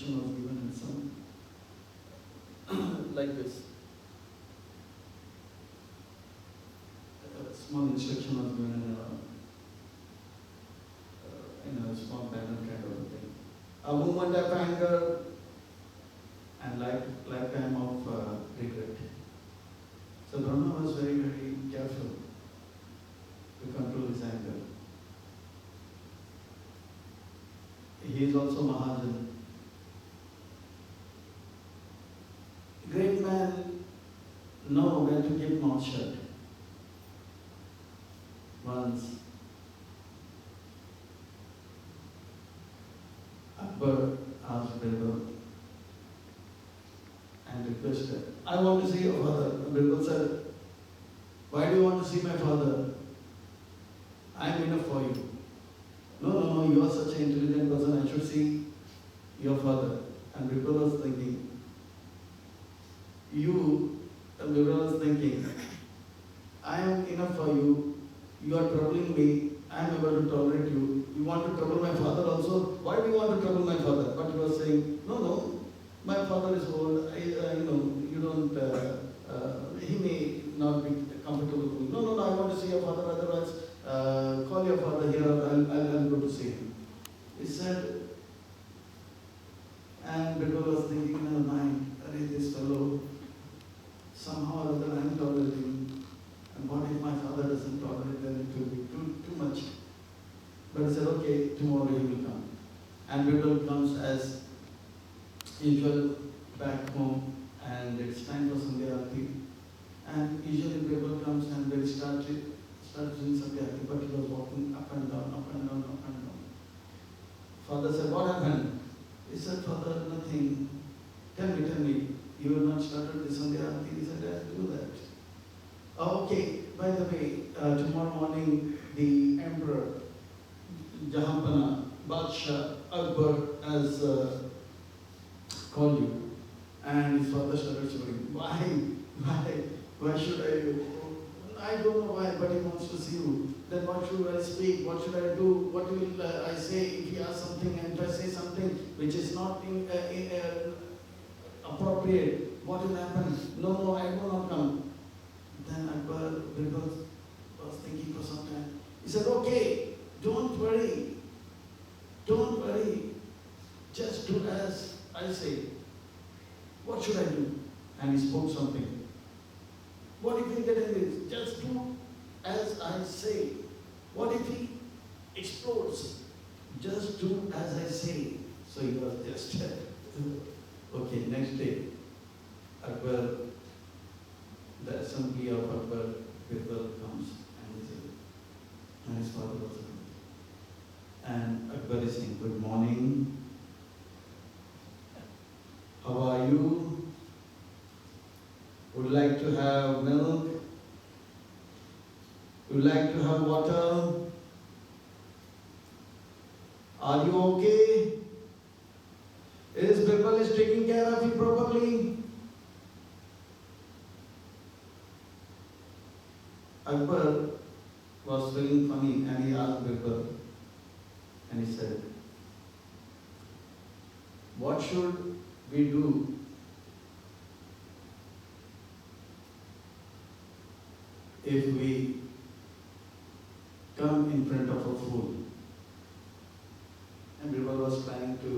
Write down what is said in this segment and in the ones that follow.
instruction was given in some like this. A small instruction was given in a small banner kind of a thing. A moment of anger and lifetime of regret. So Brahma was very, very careful to control his anger. He is also Mahajan. Great men know when to keep mouth shut. Once Akbar asked Birbal and requested, I want to see your father. Birbal said, why do you want to see my father? I am enough for you. No, you are such an intelligent person, I should see your father. And Birbal was thinking, Birbal was thinking, I am enough for you, you are troubling me, I am able to tolerate you. You want to trouble my father also? Why do you want to trouble my father? But he was saying, no, my father is old, you don't, he may not be comfortable. No, I want to see your father, otherwise call your father here, I'll go to see him. He said, and Birbal was thinking in her mind, this fellow, somehow or other I am tolerating, and what if my father doesn't tolerate, then it will be too much. But he said, okay, tomorrow he will come. And Birbal comes as usual back home, and it's time for Sandhya Aarti. And usually Birbal comes and they start doing Sandhya Aarti, but he was walking up and down. Father said, what happened? He said, Father, nothing. Tell me, you have not started the Sandhya Aarti? He said, I'll do that. Okay, by the way, tomorrow morning the Emperor, Jahanpana, Badshah, Akbar has called you. And his father started shouting, why should I don't know why, but he wants to see you. Then what should I speak? What should I do? What will I say if he asks something, and if I say something which is not appropriate, what will happen? No, I will not come. Then Akbar was thinking for some time. He said, okay, don't worry, just do as I say. What should I do? And he spoke something. What if he get angry? Just do as I say. What if he explodes? Just do as I say. So he was just, okay, next day, Akbar, the assembly of Akbar, Birbal comes and his father was coming. And Akbar is saying, good morning. How are you? Would like to have milk? Would like to have water? Are you okay? Is Birbal taking care of you properly? Akbar was feeling funny and he asked Birbal, and he said, what should we do if we come in front of a fool? And Birbal was trying to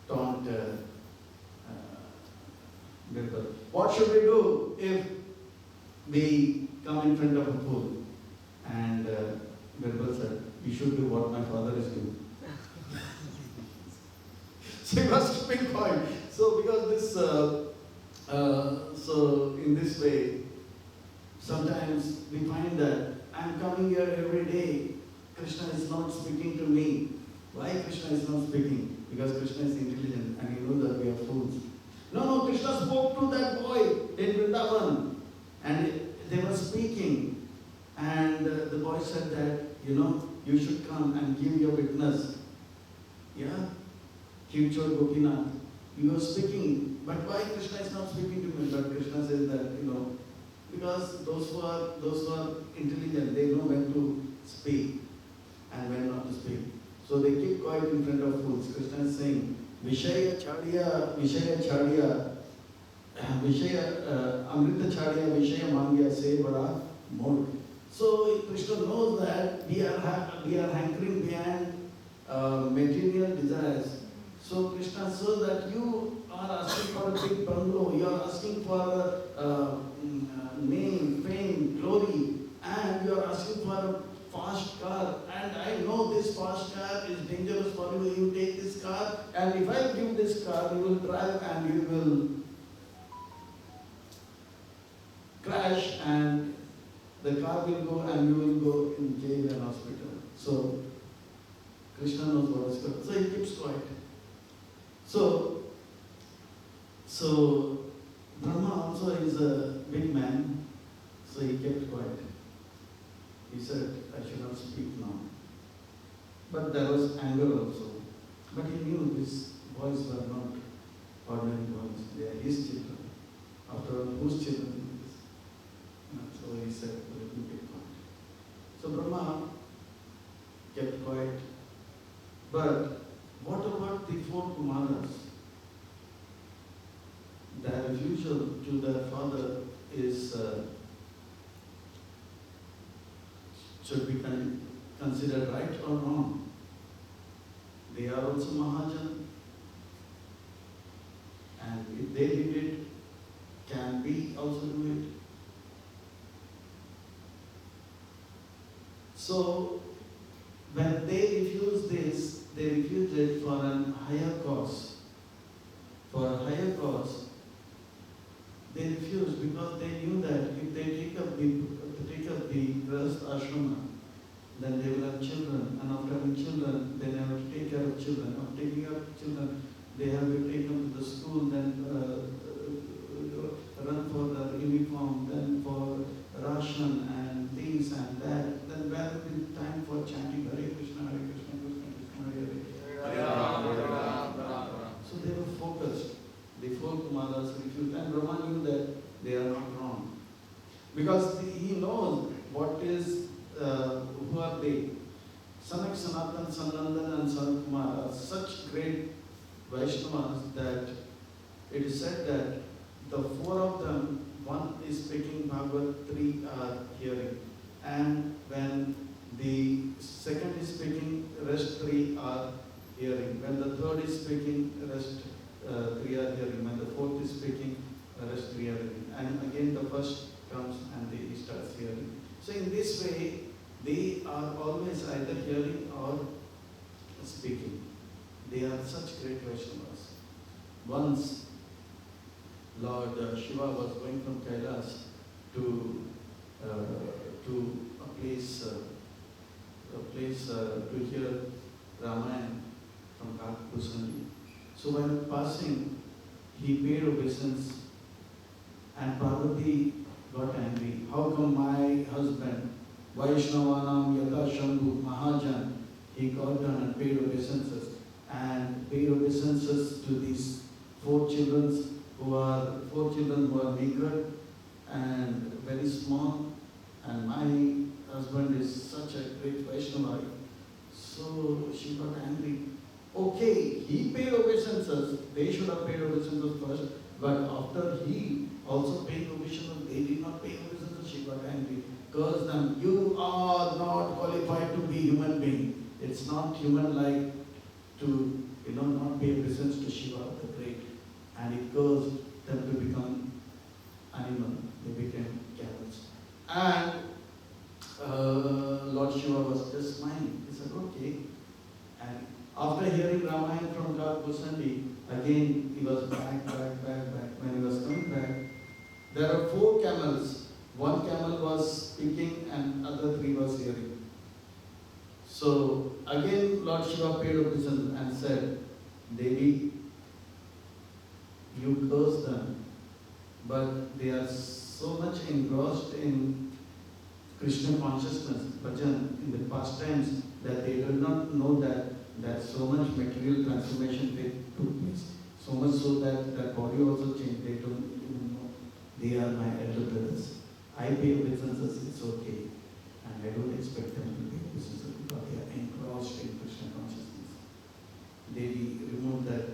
taunt Birbal. What should we do if we come in front of a fool? And Birbal said, you should do what my father is doing. So he was keeping quiet. So because this, so in this way, sometimes we find that I'm coming here every day. Krishna is not speaking to me. Why Krishna is not speaking? Because Krishna is intelligent and he knows that we are fools. No, Krishna spoke to that boy in Vrindavan and they were speaking. And the boy said that, you should come and give your witness. Yeah? Kirchor Gopinath, you are speaking, but why Krishna is not speaking to me? But Krishna says that, because those who are intelligent, they know when to speak and when not to speak. So they keep quiet in front of fools. Krishna is saying, विषय छाड़िया विषय अमृत छाड़िया विषय मांगिया से बड़ा मूर्ख. So Krishna knows that we are hankering behind material desires. So Krishna says that you are asking for a big bungalow, you are asking for name, fame, glory, and you are asking for a fast car. And I know this fast car is dangerous for you. You take this car, and if I give this car, you will drive and you will crash, and the car will go and you will go in jail and hospital. So Krishna knows what is good. So he keeps quiet. So Brahma also is a big man, so he kept quiet. He said, I should not speak now. But there was anger also. But he knew these boys were not ordinary boys, they are his children. After all, whose children is this? So he said, let me keep quiet. So Brahma kept quiet. But what about the 4 Kumaras? Their refusal to their father is should be considered right or wrong. They are also Mahajan, and if they did it, can we also do it? So when they refuse this, they refused it for a higher cause. For a higher cause, they refused because they knew that if they take up the Grahastha ashrama, then they will have children, and after having children, they have to take care of children. After taking care of children, they have to take them to the school, then run for the uniform, then for ration and things and that. Then where will be time for chanting Hare Krishna, Krishna Krishna, Hare Hare? So they were focused. The 4 Kumaras refused, and Brahma knew that they are not wrong. Because he knows what is, who are they. Sanak, Sanatan, Sanandan and Sanat Kumar are such great Vaishnavas that it is said that the 4 of them, one is speaking Bhagavad, 3 are hearing. And when the second is speaking, rest 3 are hearing. When the third is speaking, rest 3 are hearing. When the fourth is speaking, rest 3 are hearing. And again the first comes and he starts hearing. So in this way, they are always either hearing or speaking. They are such great Vaishnavas. Once Lord Shiva was going from Kailas to a place to hear Ramayana from Kakkusandi. So while passing, he paid obeisance, and Parvati got angry. How come my husband, Vaishnavanam Yata Shambhu Mahajan, he got down and paid obeisances, to these 4 children who are meager and very small, and my husband is such a great Vaishnava. So she got angry. Okay, he paid obeisances, they should have paid obeisances first, but after he also paid obeisances, they did not pay obeisances, she got angry. Curse them, you are not qualified to be human being. It's not human-like to, not pay obeisance to Shiva the Great. And it caused them to become animal, they became camels. And Lord Shiva was just smiling. He said, okay. And after hearing Ramayana from Kakkusandi, again he was back. When he was coming back, there are 4 camels. 1 camel was speaking and other 3 was hearing. So again Lord Shiva paid obeisance and said, Devi, you curse them, but they are so much engrossed in Krishna consciousness, bhajan, in the past times, that they do not know that so much material transformation took place. So much so that their body also changed. They don't even know. They are my elder brothers. I pay obeisances, it's okay. And I don't expect them to pay obeisances because they are engrossed in Krishna consciousness. They remove that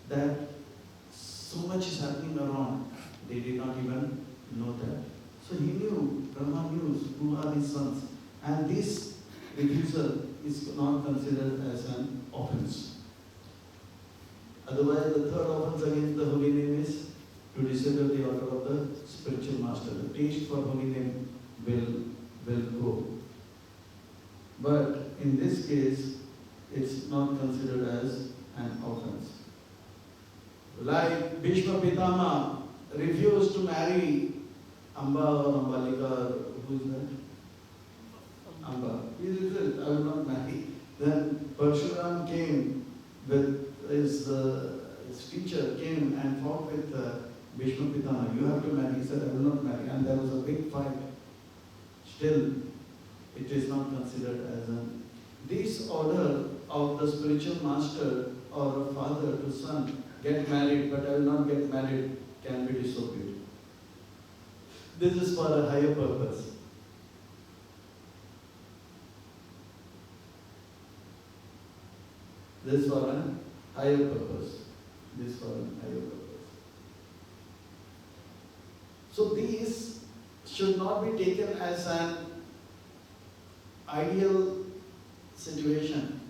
that so much is happening around. They did not even know that. So he knew, Brahma knew who are his sons. And this refusal is not considered as an offense. Otherwise, the third offense against the holy name is to disobey the order of the spiritual master. The taste for holy name will go. But in this case, it's not considered as an offense. Like Bhishma Pitama refused to marry Amba or Ambalika, who is that? Amba. He refused, I will not marry. Then Parshuram came with his teacher came and fought with Bhishma Pitama. You have to marry. He said, I will not marry. And there was a big fight. Still, it is not considered as an disorder of the spiritual master or a father to son. Get married, but I will not get married, can be disobeyed. This is for a higher purpose. This for a higher purpose. This for a higher purpose. So these should not be taken as an ideal situation.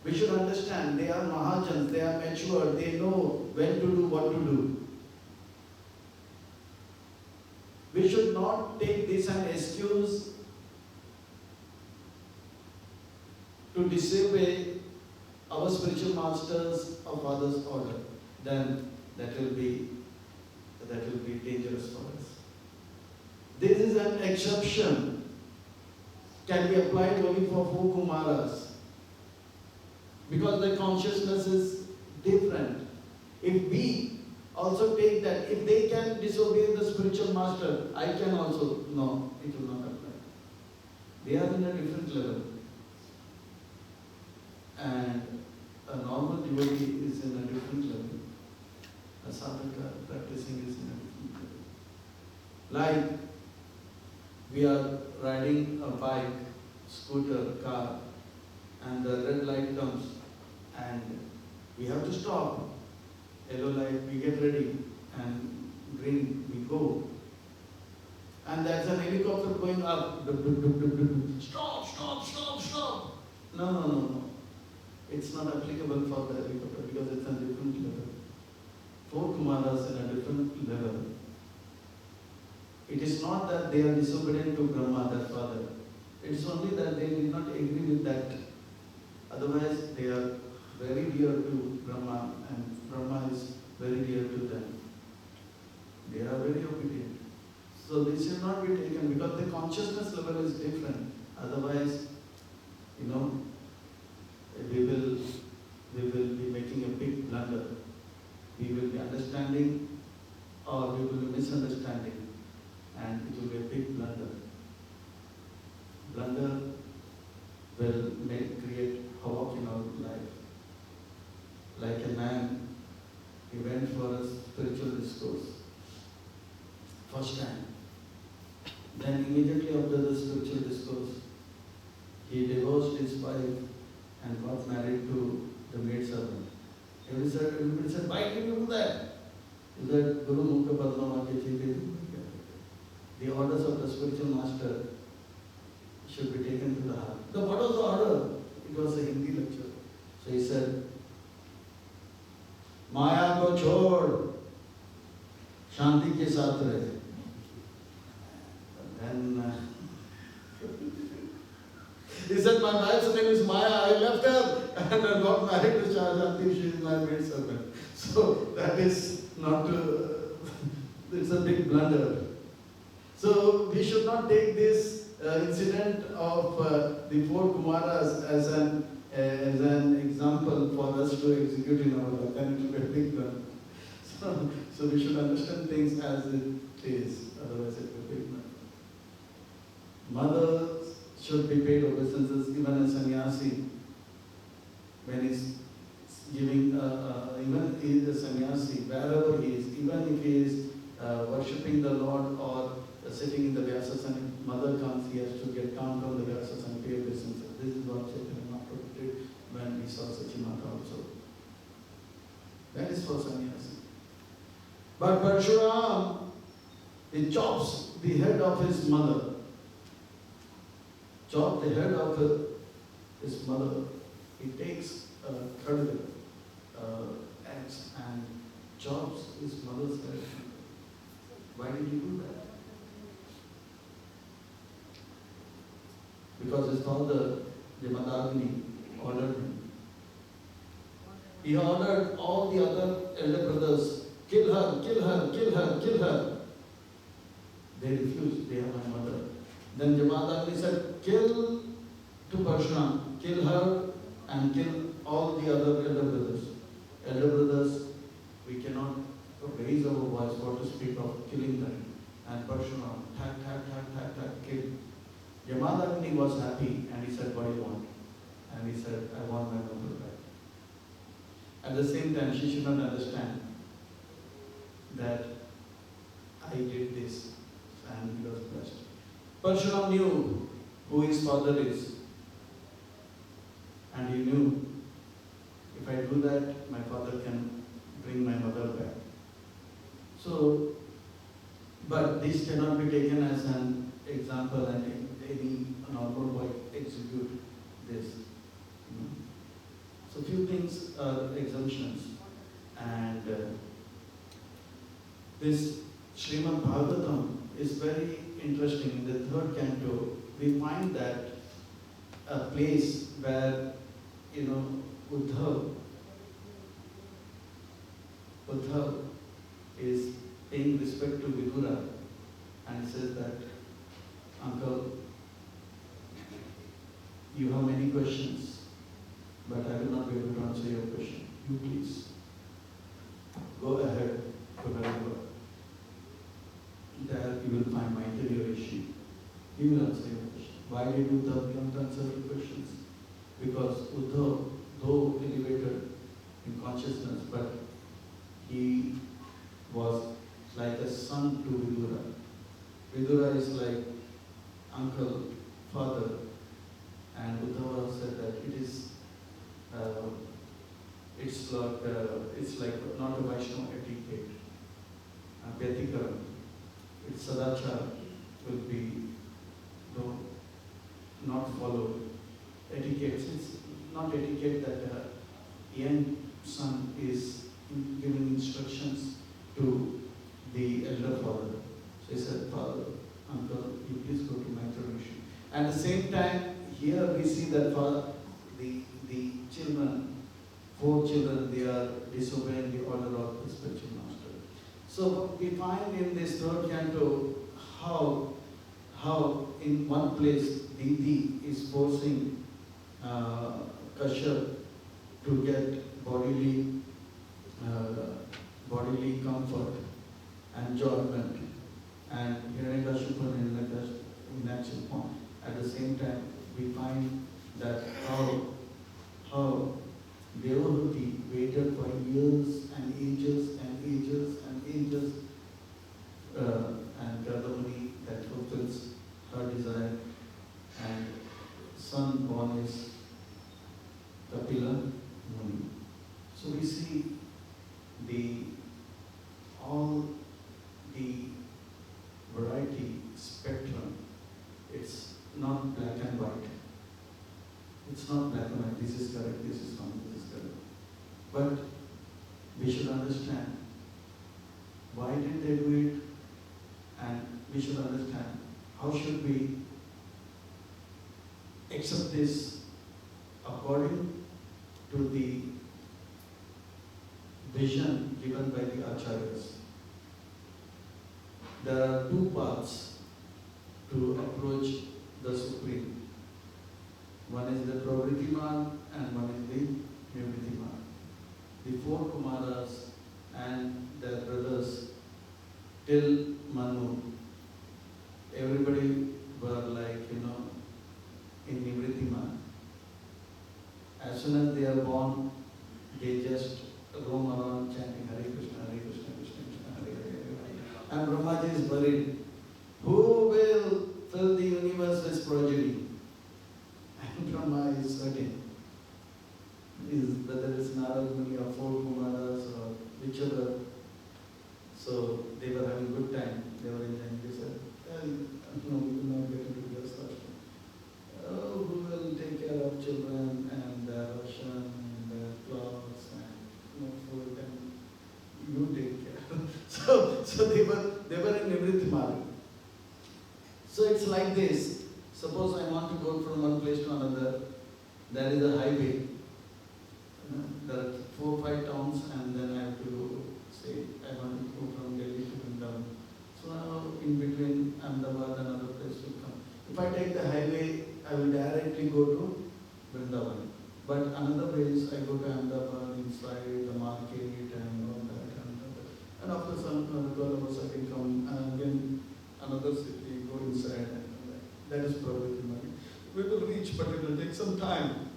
We should understand they are Mahajans, they are mature, they know when to do, what to do. We should not take this as an excuse to disobey our spiritual masters or father's order. Then that will be dangerous for us. This is an exception, can be applied only for 4 Kumaras. Because the consciousness is different. If we also take that, if they can disobey the spiritual master, I can also, no, it will not apply. They are in a different level. And a normal devotee is in a different level. A sadhaka practicing is in a different level. Like we are riding a bike, scooter, car, and the red light comes and we have to stop. Yellow light, we get ready, and green, we go. And there's an helicopter going up. Stop, stop, stop, stop. No. It's not applicable for the helicopter because it's a different level. 4 Kumaras in a different level. It is not that they are disobedient to Brahma, their father. It's only that they did not agree with that. Otherwise, they are very dear to Brahma, and Brahma is very dear to them. They are very obedient. So this should not be taken because the consciousness level is different. Otherwise, we will be making a big blunder. We will be understanding or we will be misunderstanding, and it will be a big blunder. Blunder will create havoc in our life. Like a man, he went for a spiritual discourse. First time. Then immediately after the spiritual discourse, he divorced his wife and got married to the maidservant. Everybody said, why did you do that? He said, Guru Mukha Padma Vakya. The orders of the spiritual master should be taken to the heart. So what was the order? It was a Hindi lecture. So he said, Maya ko chhod, shanti ke saath rahe. Then he said, my wife's name is Maya. I left her and I got married to Shanti. She is my maidservant. So that is not, it's a big blunder. So we should not take this incident of the 4 Kumaras as an example for us to execute in our life. Then it will be a big blunder. So we should understand things as it is. Otherwise it will be a big blunder. Mothers should be paid obeisances. Even a sannyasi, when he's giving, even he is a sannyasi, wherever he is, even if he is worshipping the Lord or sitting in the Vyasasana, if mother comes, he has to get down from the Vyasasana and pay obeisances. This is what Chaitanya Mahaprabhu did when we saw Sachimata also. That is for sannyasi. But Parshuram, he chops the head of his mother. Chop the head of his mother. He takes a khadga, axe, and chops his mother's head. Why did he do that? Because his father, Jamadagni, ordered him. He ordered all the other elder brothers, kill her, kill her, kill her, kill her. They refused, they are my mother. Then Jamadagni said, kill to Parshuram, kill her and kill all the other elder brothers. Elder brothers, we cannot raise our voice for to speak of killing them. And Parshuram, kill. Jamadagni was happy and he said, what do you want? And he said, I want my mother back. At the same time, she should not understand that I did this and he was blessed. Parshuram knew who his father is. And he knew, if I do that, my father can bring my mother back. So, but this cannot be taken as an example and any normal boy execute this. So few things are exemptions. And this Srimad Bhagavatam is very interesting. In the third canto, we find that a place where, Uddhav is paying respect to Vidura and says that, uncle, you have many questions, but I will not be able to answer your question. You please go ahead to Vedanta. There you will find Maitreya Rishi. He will answer your question. Why did Uddhav not answer the questions? Because Uddhav, though elevated in consciousness, but he was like a son to Vidura. Vidura is like uncle, father, and Uddhava said that it's like not a Vaishnava etiquette. Vyatikaram, its sadachar will be not followed. Etiquette, it's not etiquette that a young son is giving instructions to the elder father. So he said, father, uncle, you please go to Maitreya Rishi. At the same time, here we see that the children, 4 children, they are disobeying the order of the spiritual master. So we find in this third canto how in one place Didi is forcing Kashyap to get bodily comfort and enjoyment, and Hiranyakashipu in actual form. At the same time, we find that how Devahuti waited for years and ages and ages and ages, and Gardamuni that fulfills her desire, and son born is Kapila Muni. So we see all the variety spectrum. It's not black and white. It's not black and white. This is correct, this is wrong, this is correct. But we should understand why did they do it, and we should understand how should we accept this according to the vision given by the Acharyas. There are 2 paths to approach the Supreme. One is the Pravrittiman and one is the Nivrittiman. The 4 Kumaras and their brothers till Manu, everybody were like, in Nivrittiman. As soon as they are born, they just roam around chanting Hare Krishna, Hare Krishna, Krishna Krishna, Hare Hare. And Brahmaji is buried. Who will fill the universe with progeny? And Brahma is certain. Whether it's Narad Muni or 4 Kumaras or each other. So they were having good time. They were enjoying. They said, well, no, we will not get into this question. Who will take care of children and their ration and their clothes and food, and you take care. so they were in Nivrittimari. So it's like this. Suppose I want to go from one place to another. There is a highway. There are 4 or 5 towns, and then I have to say I want to go from Delhi to Vrindavan. So now in between Ahmedabad and other place will come. If I take the highway, I will directly go to Vrindavan. But another place I go to Ahmedabad, inside the market and all that. And after some 12 hours I can come and again another city, go inside and all that. That is Pravritimari. We will reach, but it will take some time.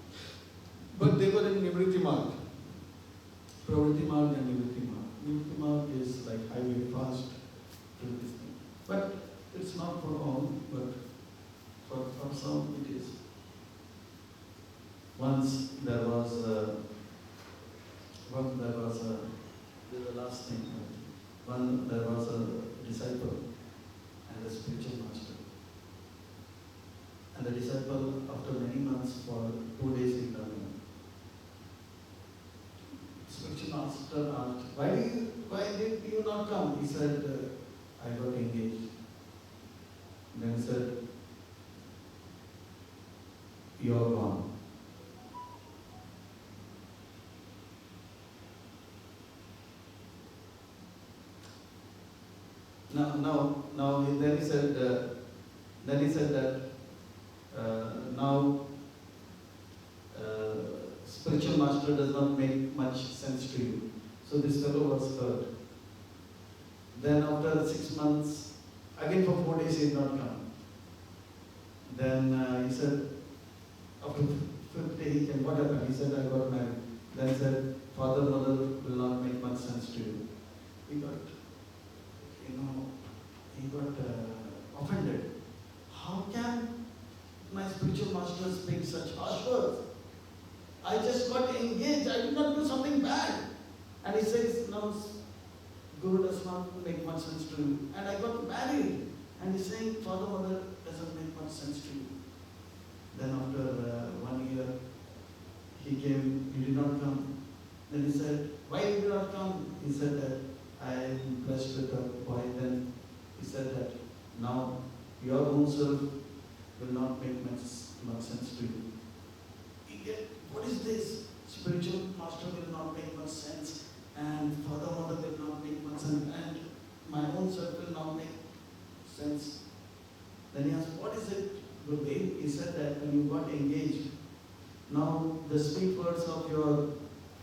But they were in Nivrittimari. Pravritimari and Nivrittimari. Nivrittimari is like highway fast to this thing. But it's not for all, but for some it is. Once there was the last thing. There was a disciple and a spiritual master. And the disciple, after many months, for 2 days in London, spiritual master asked, why did you not come? He said, I got engaged. Then he said, you are gone. Now, then he said that now spiritual master does not make much sense to you. So this fellow was hurt. Then after 6 months, again for 4 days he did not come. Then he said, after 5th day he came, what happened? He said, I got married. Then he said, father, mother will not make much sense to you. He got offended. How can my spiritual master speak such harsh words? I just got engaged, I did not do something bad. And he says, no, Guru does not make much sense to you. And I got married. And he's saying, father, mother doesn't make much sense to you. Then after 1 year, he came, he did not come. Then he said, why did you not come? He said that I am blessed with a boy. Then he said that now your own self will not make much sense to you. What is this? Spiritual master will not make much sense, and father, mother will not make much sense, and my own self will not make sense. Then he asked, what is it, Gurudev? He said that when you got engaged, now the sweet words of your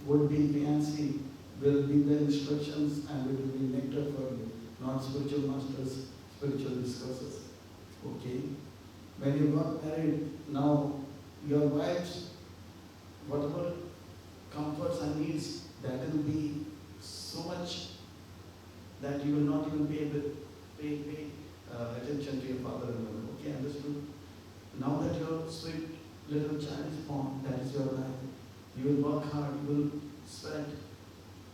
would-be fiancé will be the instructions and it will be nectar for you, not spiritual masters, spiritual discourses. Okay? When you got married, now your wife's whatever comforts and needs, that will be so much that you will not even pay attention to your father and mother. Okay, understood? Now that your sweet little child is born, that is your life. You will work hard, you will sweat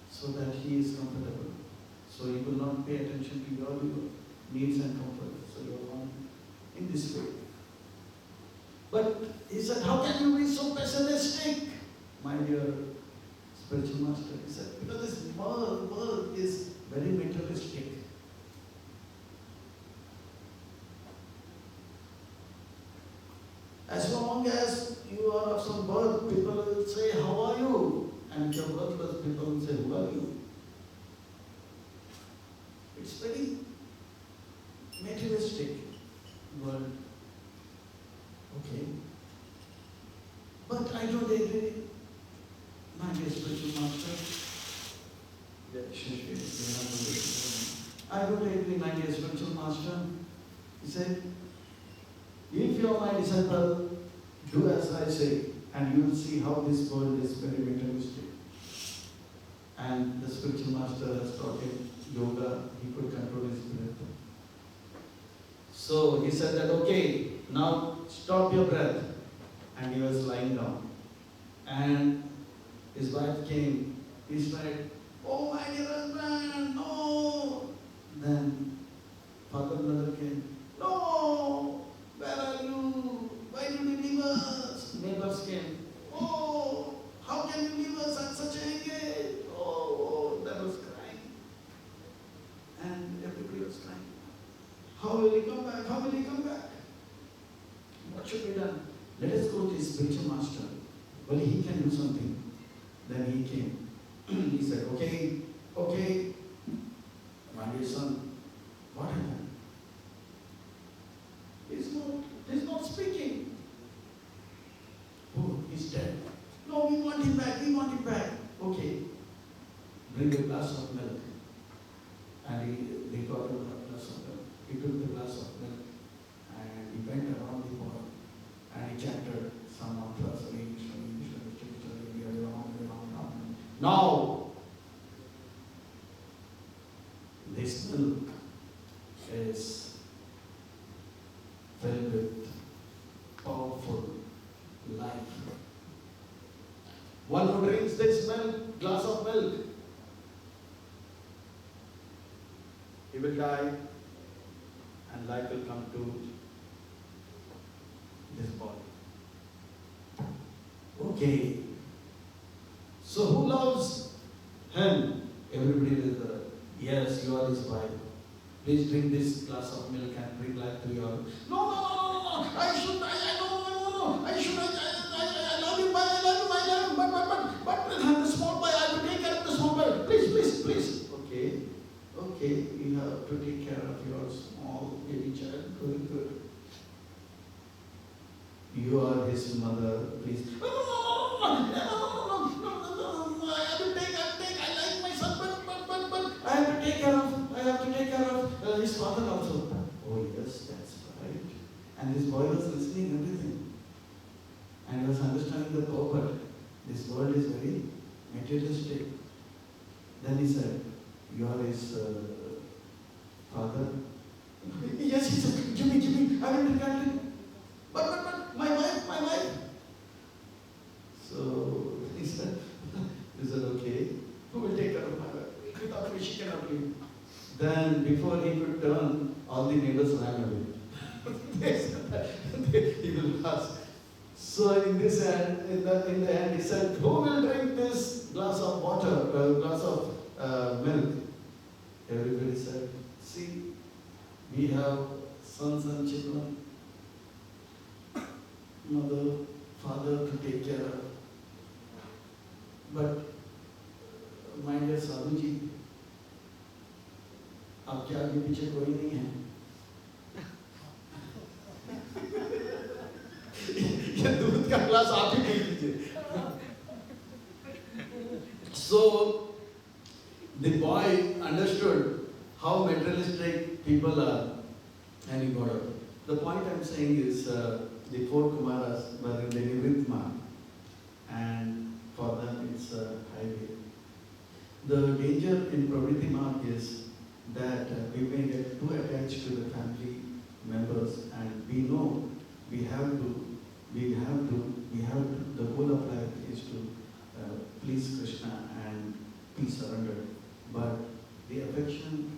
so that he is comfortable. So you will not pay attention to your needs and comfort. So you are born in this way. But he said, how can you be so pessimistic, my dear spiritual master? He said, because this world is very materialistic. As long as you are of some birth, people will say, how are you? And if you are birthless, people will say, who are you? It's very materialistic world. Okay. But I don't agree, my dear spiritual master. I don't agree, my dear spiritual master. He said, if you are my disciple, do as I say, and you will see how this world is very materialistic. And the spiritual master has taught him yoga, he could control his breath. So he said that, okay, now stop your breath. And he was lying down. And his wife came. He said, oh my dear will he come back? How will he come back? What should be done? Let us go to his spiritual master. Well, he can do something. Then he came. He said, okay, my dear son, what happened? He's not speaking. Oh, he's dead. No, we want him back. Okay, bring a glass of milk. And they got a glass of milk. He took the glass of milk and he went around the boy and he chanted some mantras. Now, this milk is filled with powerful life. One who drinks this milk, glass of milk, he will die and life will come to this body. Okay. So who loves him? Everybody is yes, you are his wife. Please drink this glass of milk and bring life to your. No. I should. No. I love you, but the small boy. I have to take care of the small boy. Please. Okay. You have to take care of your small baby child. Good. You are his mother. Please. No. I have to take care of his father also. Oh yes, that's right. And this boy was listening everything. And he was understanding the purport. This world is very materialistic. Then he said, you are his father? Yes, he said, Jimmy, I will drink it. But my wife. So he said, okay, who will take care of my wife? Without me, she cannot live. Then before he could turn, all the neighbors ran away. He will ask. So in the end, he said, who will drink this glass of water, glass of milk? Everybody said, see, we have sons and children, mother, father to take care of. But my dear साधु जी, आपके आगे पीछे कोई नहीं है। ये दूध का glass आप ही पी लीजिए। So the boy understood how materialistic people are, and he got up. The point I'm saying is the four Kumaras were in the Nivritma, and for them it's a highway. The danger in Pravritti Marg is that we may get too attached to the family members, and we know we have to, the goal of life is to please Krishna and be surrendered. But the affection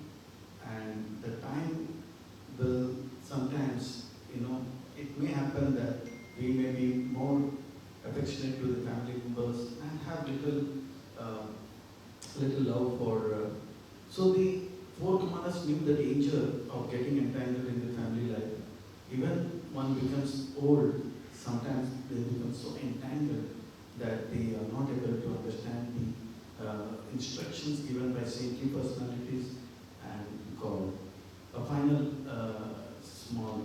and the time will sometimes, it may happen that we may be more affectionate to the family members and have little love for. So the four Kumaras knew the danger of getting entangled in the family life. Even one becomes old, sometimes they become so entangled that they are not able to understand the instructions given by saintly personalities and God. A final small